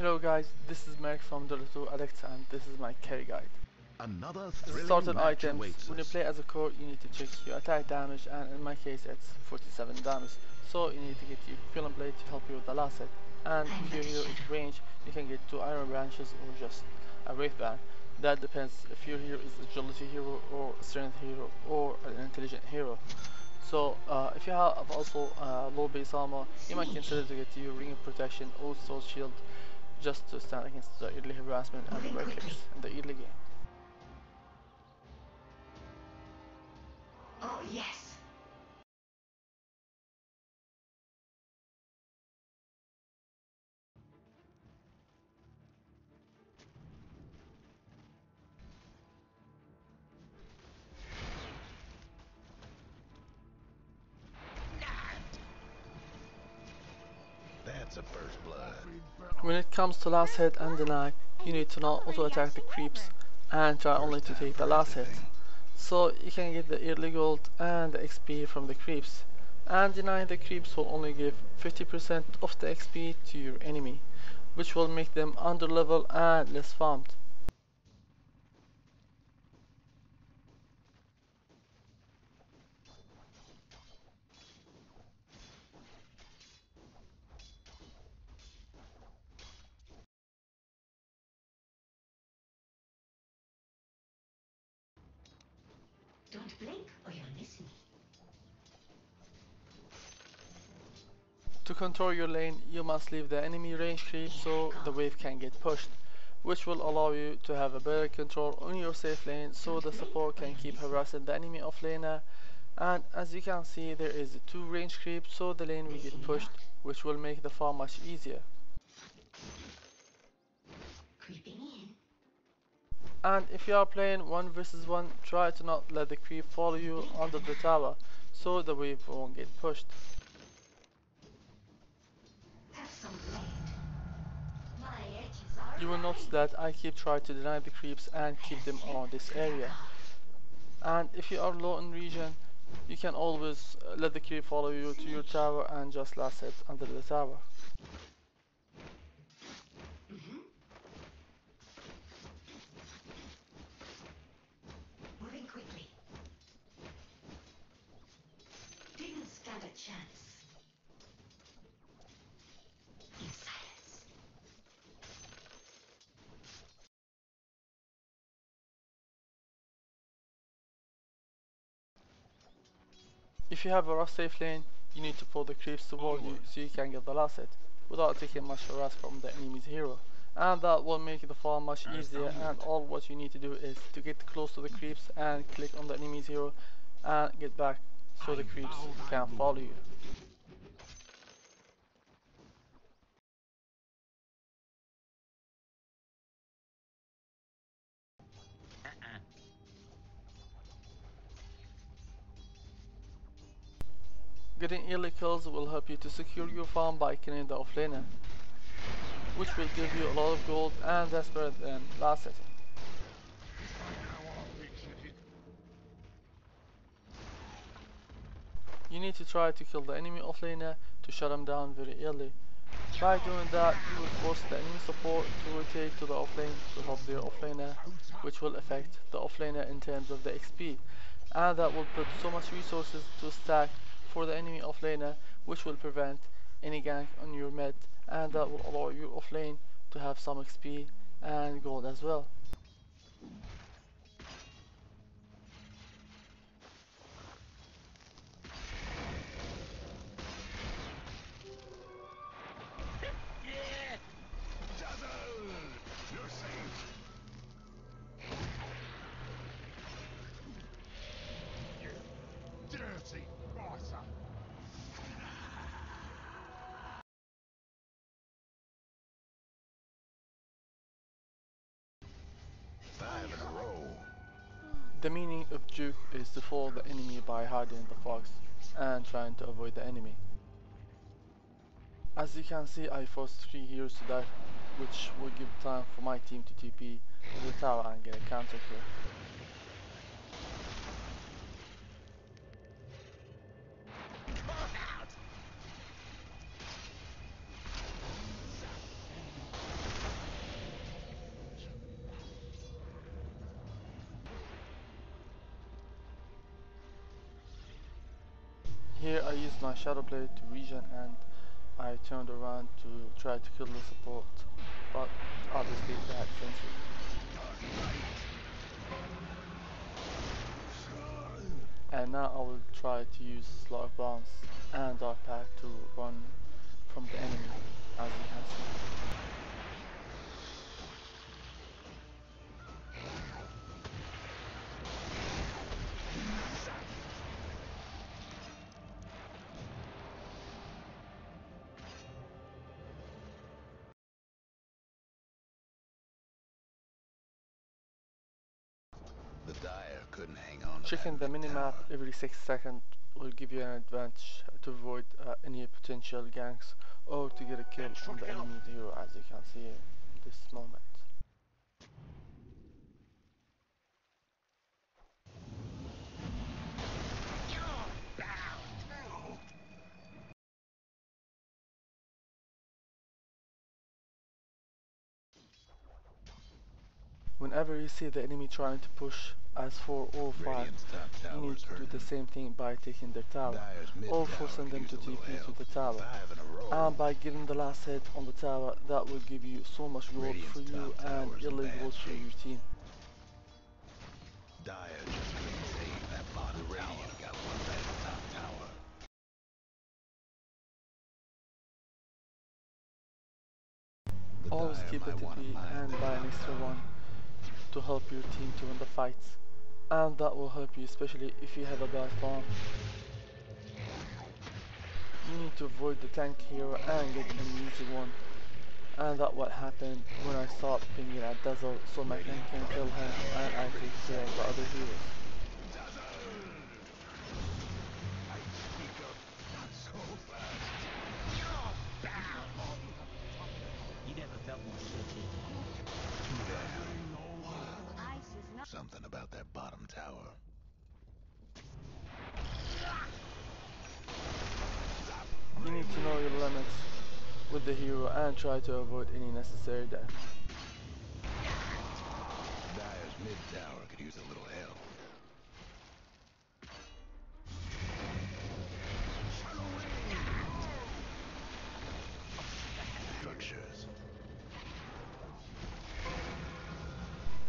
Hello guys, this is Merc from Dota 2 Alexa and this is my carry guide. Another As thrilling starting match items, awaits when you us. play as a core you need to check your attack damage, and in my case it's 47 damage. So you need to get your Equivalent Blade to help you with the last hit. And if your hero is range, you can get 2 Iron Branches or just a Wraith Band. That depends if your hero is Agility hero or a Strength hero or an Intelligent hero. So if you have also low base armor, you might consider to get your Ring of Protection or Soul Shield just to stand against the early harassment and right clicks in the early game. Oh, yes. That's a first blood. When it comes to last hit and deny, you need to not auto attack the creeps and try only to take the last hit. So you can get the early gold and the XP from the creeps. And denying the creeps will only give 50% of the XP to your enemy, which will make them under level and less farmed. Don't blink or you'll miss me. To control your lane, you must leave the enemy range creep so the wave can get pushed, which will allow you to have a better control on your safe lane so the support can keep harassing the enemy offlaner. And as you can see, there is 2 range creeps so the lane will get pushed, which will make the farm much easier. Creeping in. And if you are playing 1 versus 1, try to not let the creep follow you under the tower so the wave won't get pushed. Have some blade. My edges are You will notice that I keep trying to deny the creeps and keep them around this area. And if you are low in region, you can always let the creep follow you to your tower and just last it under the tower. Moving quickly. Didn't stand a chance. In silence. If you have a rough safe lane, you need to pull the creeps toward you so you can get the last hit without taking much harass from the enemy's hero. And that will make the farm much easier, and all what you need to do is to get close to the creeps and click on the enemy's hero and get back so the creeps can follow you. Getting early kills will help you to secure your farm by killing the offlaner, which will give you a lot of gold, and that's better than last setting. You need to try to kill the enemy offlaner to shut him down very early. By doing that, you will force the enemy support to rotate to the offlane to help their offlaner, which will affect the offlaner in terms of the XP, and that will put so much resources to stack for the enemy offlaner, which will prevent any gank on your mid, and that will allow your offlane to have some XP and gold as well. You're safe. Dirty bastard. 5 in a row. The meaning of juke is to follow the enemy by hiding in the fox and trying to avoid the enemy. As you can see, I forced 3 heroes to die, which will give time for my team to TP to the tower and get a counter kill. used my shadow blade to regen and I turned around to try to kill the support, but obviously that sentry. And now I will try to use Slug Bounce and Dark Path to run from the enemy, as you can see. The Dire couldn't hang on to Checking the that minimap tower. every 6 seconds will give you an advantage to avoid any potential ganks or to get a kill on the enemy hero, as you can see in this moment. Whenever you see the enemy trying to push as 4 or 5, Radiant's top you tower need is to do the hurting. same thing by taking their tower, Dire's mid or tower forcing could them use to a little TP to help. the tower. 5 in a row. And by getting the last hit on the tower, that will give you so much gold Radiant's for you top and tower's in early bad gold for shape. your team. Dire just couldn't save that bottom tower. Radiant got one bad top tower. The Always Dire keep a might want to TP mind and the buy an top extra tower. one to help your team to win the fights. And that will help you, especially if you have a bad farm. You need to avoid the tank hero and get an easy one. And that what happened when I stopped pinging at Dazzle so my tank can kill him and I take care of the other heroes. You never felt more shitty. Ice is not. Something about that bottom tower. You need to know your limits with the hero and try to avoid any necessary death. Dire's mid tower could use a little help. Structures.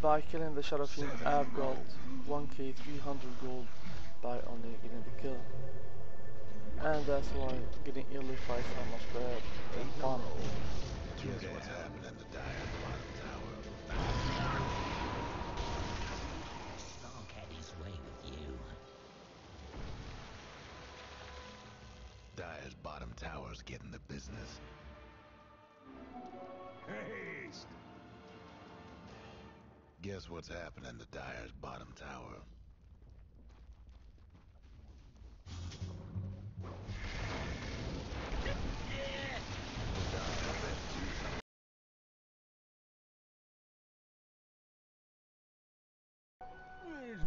By killing the Shadow Fiend, I've got 1k 300 gold by only getting the kill. And that's why getting early fights are much better than farming. Guess what's happening to Dire's bottom tower? Stark had his way with you. Dire's bottom tower's getting the business. Haste! Guess what's happening to Dire's bottom tower?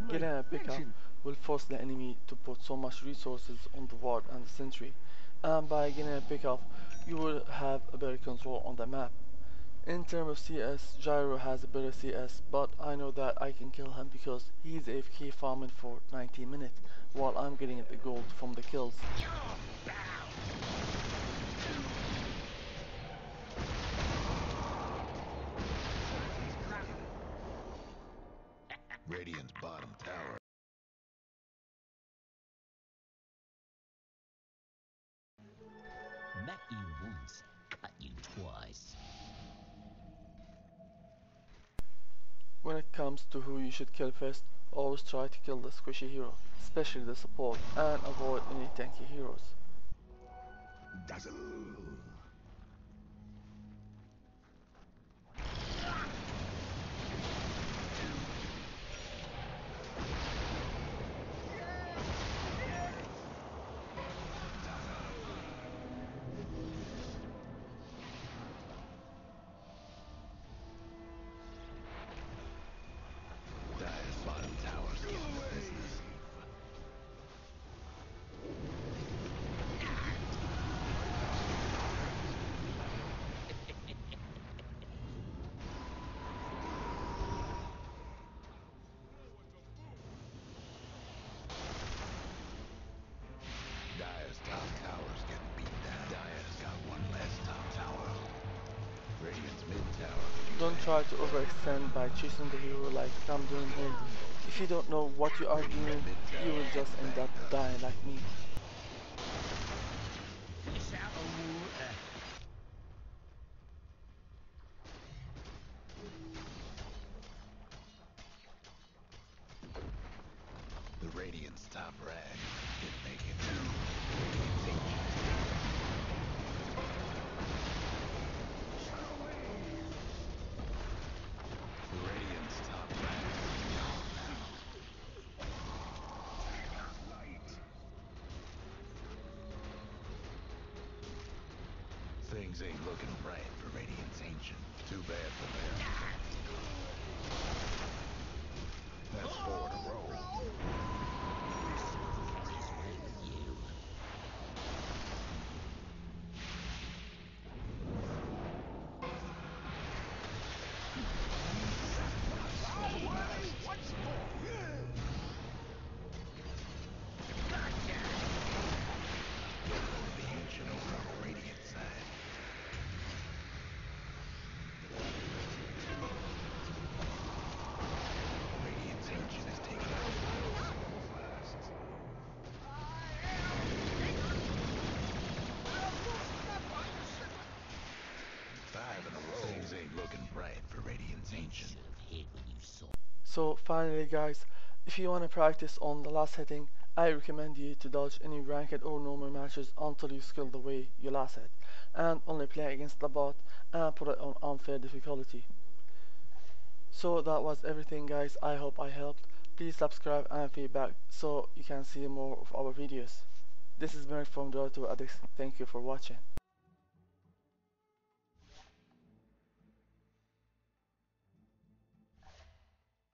Getting a pickup will force the enemy to put so much resources on the ward and the sentry. And by getting a pickup, you will have a better control on the map. In terms of CS, Gyro has a better CS, but I know that I can kill him because he's AFK farming for 90 minutes while I'm getting the gold from the kills. Radiant's bottom tower. Met you once, cut you twice. When it comes to who you should kill first, always try to kill the squishy hero, especially the support, and avoid any tanky heroes. Dazzle! Dire's bottom tower's getting the business. try to overextend by chasing the hero like I'm doing here. If you don't know what you are doing, you will just end up dying like me. Fish out of water. The Radiant's top rag didn't make it through. Radiant's ancient is taken. The Radiant's top rag is gone now. Things ain't looking bright for Radiant's ancient. Too bad for them. That's 4 in a row. Caddy's way with you. The ancient over on the Radiant side. Radiant's ancient is taken out. Five in a row. Things ain't looking bright for Radiant's ancient. Should have hit when you saw. So finally guys, if you want to practice on the last hitting, I recommend you to dodge any ranked or normal matches until you skill the way you last hit, and only play against the bot and put it on unfair difficulty. So that was everything guys, I hope I helped. Please subscribe and feedback so you can see more of our videos. This is Merrick from Dota Addicts, thank you for watching.